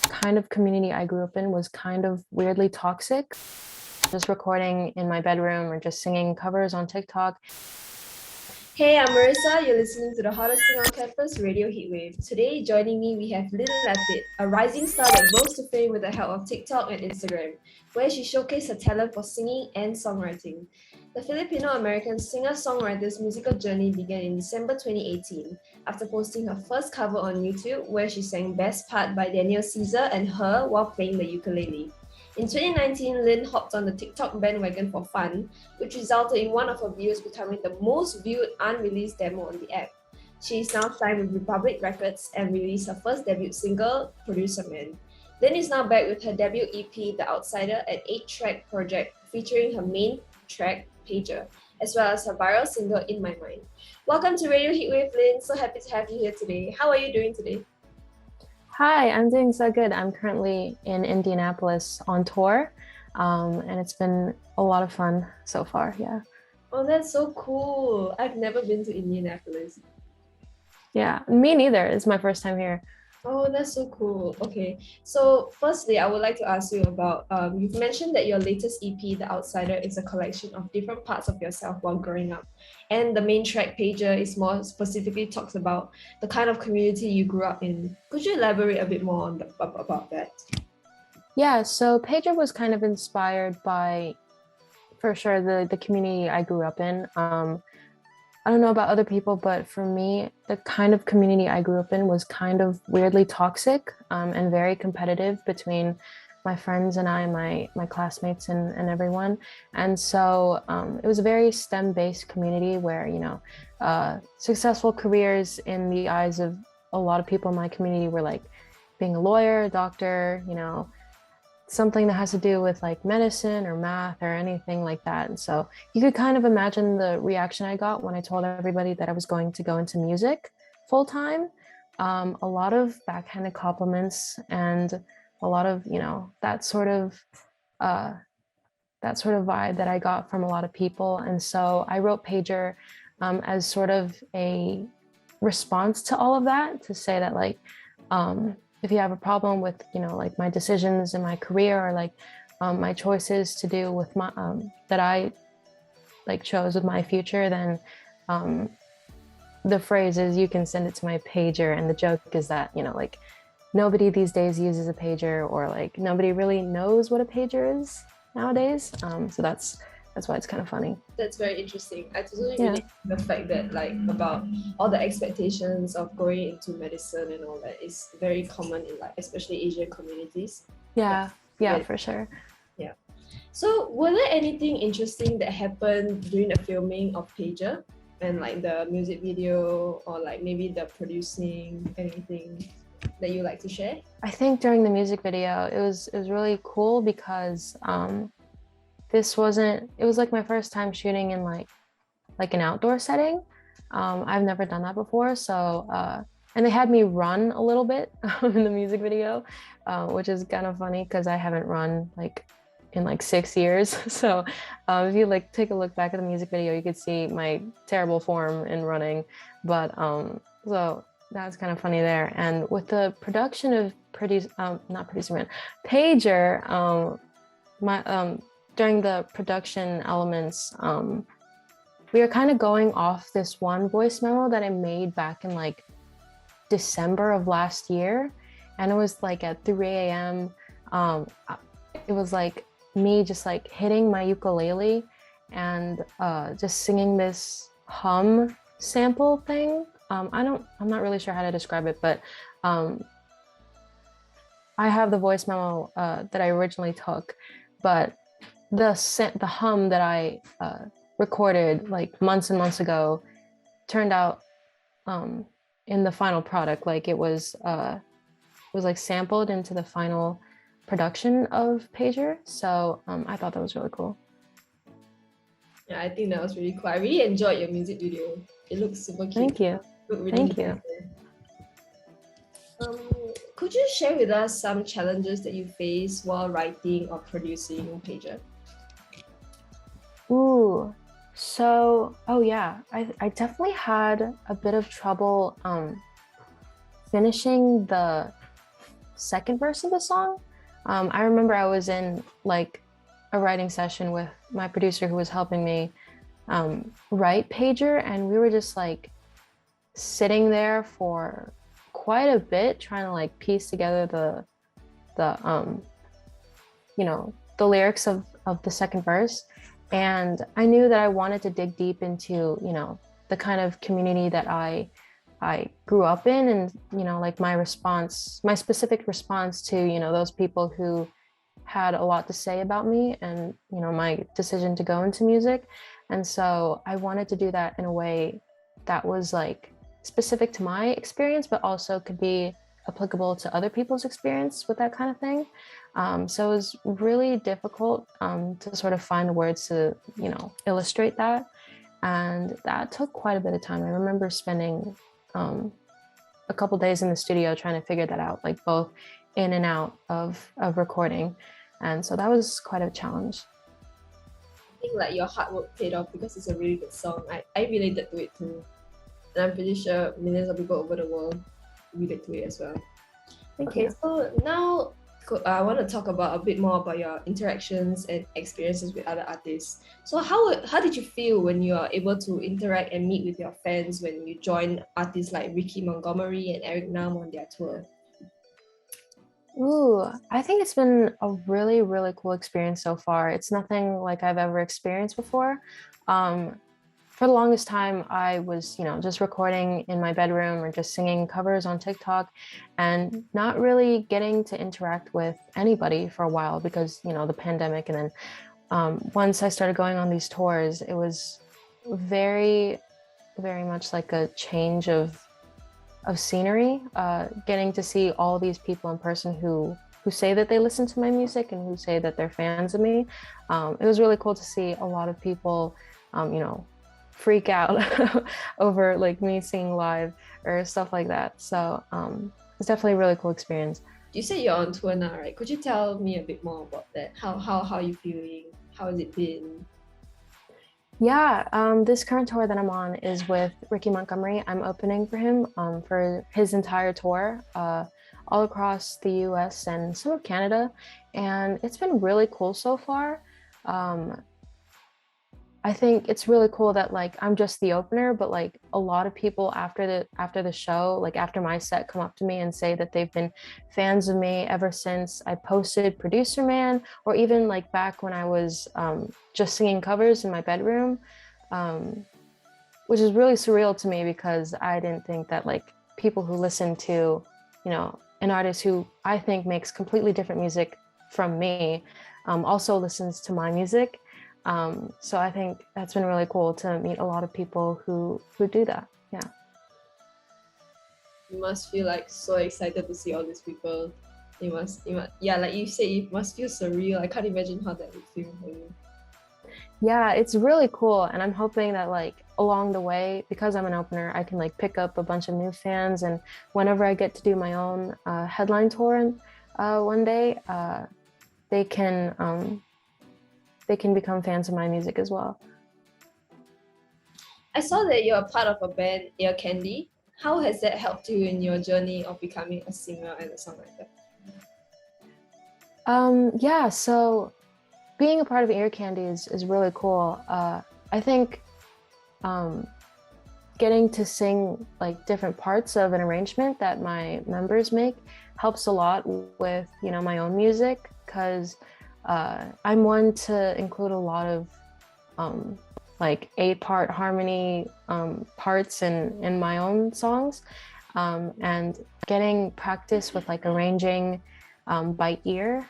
kind of community I grew up in was kind of weirdly toxic. Just recording in my bedroom or just singing covers on TikTok. Hey, I'm Marissa. You're listening to the hottest thing on campus, Radio Heatwave. Today, joining me, we have Lyn Lapid, a rising star that rose to fame with the help of TikTok and Instagram, where she showcased her talent for singing and songwriting. The Filipino-American singer-songwriter's musical journey began in December 2018 after posting her first cover on YouTube, where she sang Best Part by Daniel Caesar and Her while playing the ukulele. In 2019, Lyn hopped on the TikTok bandwagon for fun, which resulted in one of her videos becoming the most viewed unreleased demo on the app. She is now signed with Republic Records and released her first debut single, Producer Man. Lyn is now back with her debut EP, The Outsider, an 8-track project featuring her main track, Pager, as well as her viral single, In My Mind. Welcome to Radio Heatwave, Lyn. So happy to have you here today. How are you doing today? Hi, I'm doing so good. I'm currently in Indianapolis on tour, and it's been a lot of fun so far. Yeah. Oh, that's so cool. I've never been to Indianapolis. Yeah, me neither. It's my first time here. Oh, that's so cool. Okay. So firstly, I would like to ask you about, you've mentioned that your latest EP, The Outsider, is a collection of different parts of yourself while growing up. And the main track, Pager, is more specifically talks about the kind of community you grew up in. Could you elaborate a bit more on about that? Yeah, so Pager was kind of inspired by, for sure, the community I grew up in. I don't know about other people, but for me, the kind of community I grew up in was kind of weirdly toxic and very competitive between my friends and I, my classmates and everyone. And so it was a very STEM-based community where, successful careers in the eyes of a lot of people in my community were like being a lawyer, a doctor, something that has to do with like medicine or math or anything like that. And so you could kind of imagine the reaction I got when I told everybody that I was going to go into music full time. A lot of backhanded compliments and a lot of, uh, that sort of vibe that I got from a lot of people. And so I wrote Pager as sort of a response to all of that, to say that like, if you have a problem with, like my decisions in my career or like my choices to do with my, that I like chose with my future, then the phrase is you can send it to my pager. And the joke is that, like nobody these days uses a pager, or like nobody really knows what a pager is nowadays. So that's why it's kind of funny. That's very interesting. I totally relate to the fact that like about all the expectations of going into medicine and all that is very common in like especially Asian communities. Yeah, for sure. Yeah. So was there anything interesting that happened during the filming of Pager and like the music video, or like maybe the producing, anything that you like to share? I think during the music video, it was really cool because it was like my first time shooting in like an outdoor setting. I've never done that before. So, and they had me run a little bit in the music video, which is kind of funny because I haven't run like in like 6 years. So if you like take a look back at the music video, you could see my terrible form in running. But so that's kind of funny there. And with the production of Pager, during the production elements, we were kind of going off this one voice memo that I made back in like December of last year. And it was like at 3 a.m. It was like me just like hitting my ukulele and just singing this hum sample thing. I'm not really sure how to describe it, but I have the voice memo that I originally took, but the hum that I recorded like months and months ago turned out in the final product, like it was like sampled into the final production of Pager. So I thought that was really cool. Yeah, I think that was really cool. I really enjoyed your music video. It looks super cute. Thank you. Thank you. Could you share with us some challenges that you face while writing or producing Pager? Ooh, so, oh yeah, I definitely had a bit of trouble finishing the second verse of the song. I remember I was in like a writing session with my producer who was helping me write Pager, and we were just like sitting there for quite a bit trying to like piece together the the lyrics of the second verse. And I knew that I wanted to dig deep into, the kind of community that I grew up in, and, like my specific response to, those people who had a lot to say about me and, my decision to go into music. And so I wanted to do that in a way that was like specific to my experience, but also could be applicable to other people's experience with that kind of thing. So it was really difficult to sort of find the words to, illustrate that. And that took quite a bit of time. I remember spending a couple days in the studio trying to figure that out, like both in and out of recording. And so that was quite a challenge. I think like your hard work paid off because it's a really good song. I related to it too. And I'm pretty sure millions of people over the world relate to it as well. Okay, so now I want to talk about a bit more about your interactions and experiences with other artists. So how did you feel when you are able to interact and meet with your fans when you join artists like Ricky Montgomery and Eric Nam on their tour? Ooh, I think it's been a really, really cool experience so far. It's nothing like I've ever experienced before. For the longest time, I was, just recording in my bedroom or just singing covers on TikTok and not really getting to interact with anybody for a while because, the pandemic. And then once I started going on these tours, it was very, very much like a change of scenery, getting to see all these people in person who say that they listen to my music and who say that they're fans of me. It was really cool to see a lot of people, freak out over like me singing live or stuff like that. So it's definitely a really cool experience. You say you're on tour now, right? Could you tell me a bit more about that? How are you feeling? How has it been? Yeah, this current tour that I'm on is with Ricky Montgomery. I'm opening for him for his entire tour, all across the US and some of Canada. And it's been really cool so far. I think it's really cool that like I'm just the opener, but like a lot of people after the show, like after my set, come up to me and say that they've been fans of me ever since I posted Producer Man, or even like back when I was just singing covers in my bedroom, which is really surreal to me because I didn't think that like people who listen to, an artist who I think makes completely different music from me also listens to my music. So I think that's been really cool to meet a lot of people who do that. Yeah. You must feel like so excited to see all these people. You must, yeah, like you say, it must feel surreal. I can't imagine how that would feel for you. Yeah, it's really cool. And I'm hoping that like along the way, because I'm an opener, I can like pick up a bunch of new fans. And whenever I get to do my own headline tour one day, they can become fans of my music as well. I saw that you're a part of a band, Ear Candy. How has that helped you in your journey of becoming a singer and a songwriter? Yeah, so being a part of Ear Candy is really cool. I think getting to sing like different parts of an arrangement that my members make helps a lot with, my own music, because I'm one to include a lot of like 8-part harmony parts in my own songs, and getting practice with like arranging by ear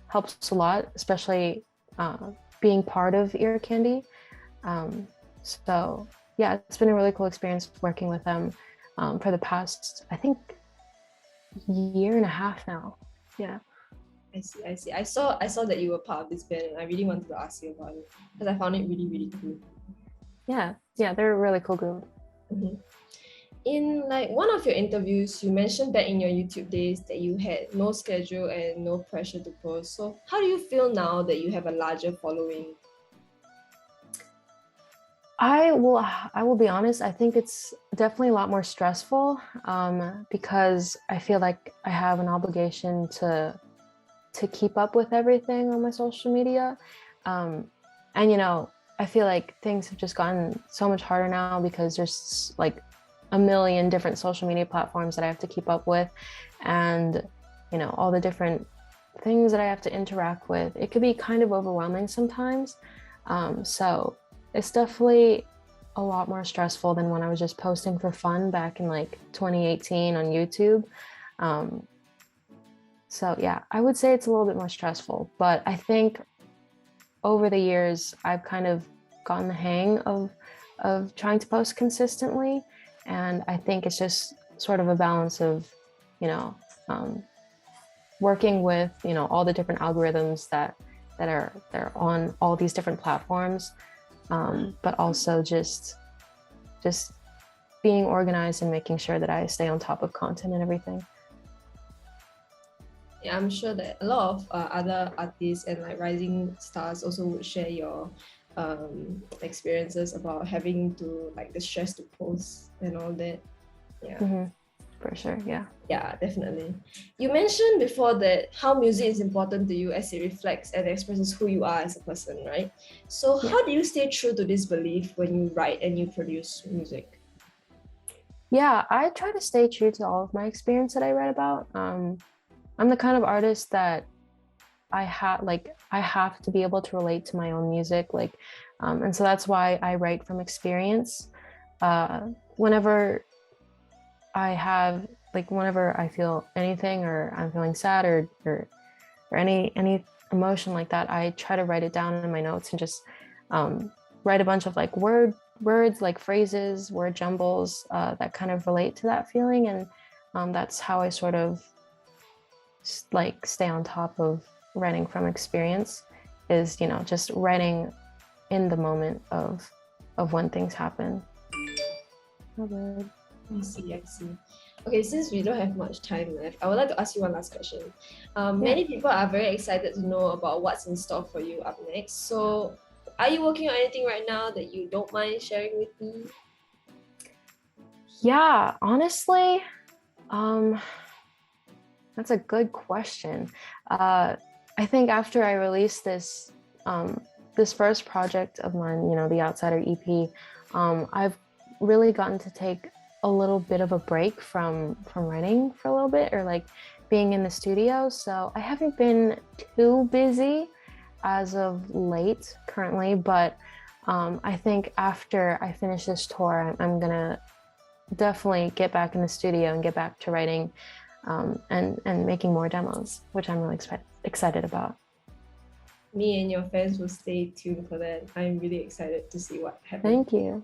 helps a lot, especially being part of Ear Candy. So yeah, it's been a really cool experience working with them for the past, I think, year and a half now. Yeah. I see. I saw that you were part of this band, and I really wanted to ask you about it because I found it really, really cool. Yeah, they're a really cool group. Mm-hmm. In like one of your interviews, you mentioned that in your YouTube days that you had no schedule and no pressure to post. So how do you feel now that you have a larger following? I will be honest, I think it's definitely a lot more stressful, because I feel like I have an obligation to keep up with everything on my social media. Um, and I feel like things have just gotten so much harder now because there's like a million different social media platforms that I have to keep up with, and all the different things that I have to interact with. It could be kind of overwhelming sometimes. So it's definitely a lot more stressful than when I was just posting for fun back in like 2018 on YouTube. Um, so yeah, I would say it's a little bit more stressful, but I think over the years I've kind of gotten the hang of trying to post consistently, and I think it's just sort of a balance of, you know, um, working with all the different algorithms that are on all these different platforms, but also just being organized and making sure that I stay on top of content and everything. Yeah, I'm sure that a lot of other artists and like rising stars also would share your experiences about having to like the stress to post and all that. Yeah. Mm-hmm. For sure, yeah. Yeah, definitely. You mentioned before that how music is important to you as it reflects and expresses who you are as a person, right? So Yeah. how do you stay true to this belief when you write and you produce music? Yeah, I try to stay true to all of my experience that I read about. I'm the kind of artist that I have to be able to relate to my own music, like, and so that's why I write from experience. Whenever whenever I feel anything, or I'm feeling sad, or any emotion like that, I try to write it down in my notes and just write a bunch of like words, like phrases, word jumbles that kind of relate to that feeling, and that's how I sort of like stay on top of writing from experience, is just writing in the moment of when things happen. I see, I see. Okay, since we don't have much time left, I would like to ask you one last question. Many people are very excited to know about what's in store for you up next. So, are you working on anything right now that you don't mind sharing with me? Yeah, honestly, um, that's a good question. I think after I released this first project of mine, the Outsider EP, I've really gotten to take a little bit of a break from writing for a little bit, or like being in the studio. So I haven't been too busy as of late currently, but I think after I finish this tour, I'm gonna definitely get back in the studio and get back to writing, and making more demos, which I'm really excited about. Me and your fans will stay tuned for that. I'm really excited to see what happens. Thank you.